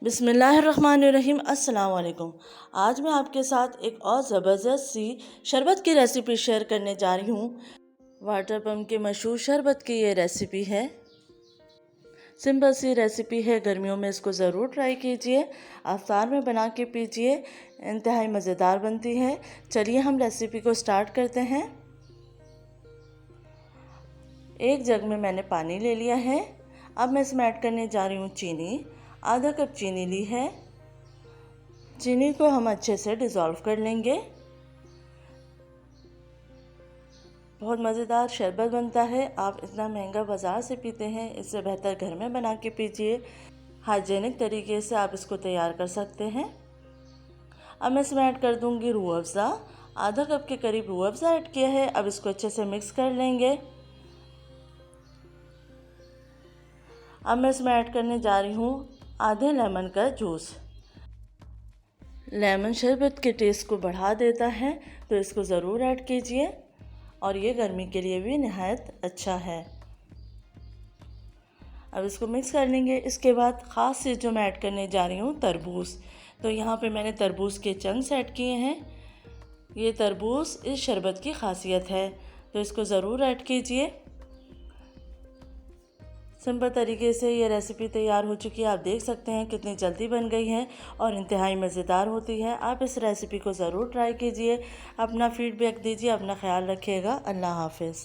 बिस्मिल्लाहिर्रहमानिर्रहीम। अस्सलाम वालेकुम। आज मैं आपके साथ एक और ज़बरदस्त सी शरबत की रेसिपी शेयर करने जा रही हूँ। वाटर पम्प के मशहूर शरबत की ये रेसिपी है। सिंपल सी रेसिपी है, गर्मियों में इसको ज़रूर ट्राई कीजिए, अफ्तार में बना के पीजिए, इंतहाई मज़ेदार बनती है। चलिए हम रेसिपी को स्टार्ट करते हैं। एक जग में मैंने पानी ले लिया है। अब मैं इसमें ऐड करने जा रही हूँ चीनी। आधा कप चीनी ली है। चीनी को हम अच्छे से डिज़ोल्व कर लेंगे। बहुत मज़ेदार शरबत बनता है। आप इतना महंगा बाज़ार से पीते हैं, इससे बेहतर घर में बना के पीजिए। हाइजेनिक तरीके से आप इसको तैयार कर सकते हैं। अब मैं इसमें ऐड कर दूंगी रूह अफ़ज़ा। आधा कप के करीब रूह अफ़ज़ा ऐड किया है। अब इसको अच्छे से मिक्स कर लेंगे। अब मैं इसमें ऐड करने जा रही हूँ आधे लेमन का जूस। लेमन शरबत के टेस्ट को बढ़ा देता है, तो इसको ज़रूर ऐड कीजिए और ये गर्मी के लिए भी नहायत अच्छा है। अब इसको मिक्स कर लेंगे। इसके बाद ख़ास चीज़ जो मैं ऐड करने जा रही हूँ तरबूज। तो यहाँ पे मैंने तरबूज के चंक्स ऐड किए हैं। ये तरबूज इस शरबत की ख़ासियत है, तो इसको ज़रूर ऐड कीजिए। सिंपल तरीके से ये रेसिपी तैयार हो चुकी है। आप देख सकते हैं कितनी जल्दी बन गई है और इंतहाई मज़ेदार होती है। आप इस रेसिपी को ज़रूर ट्राई कीजिए। अपना फीडबैक दीजिए। अपना ख्याल रखिएगा। अल्लाह हाफ़िज़।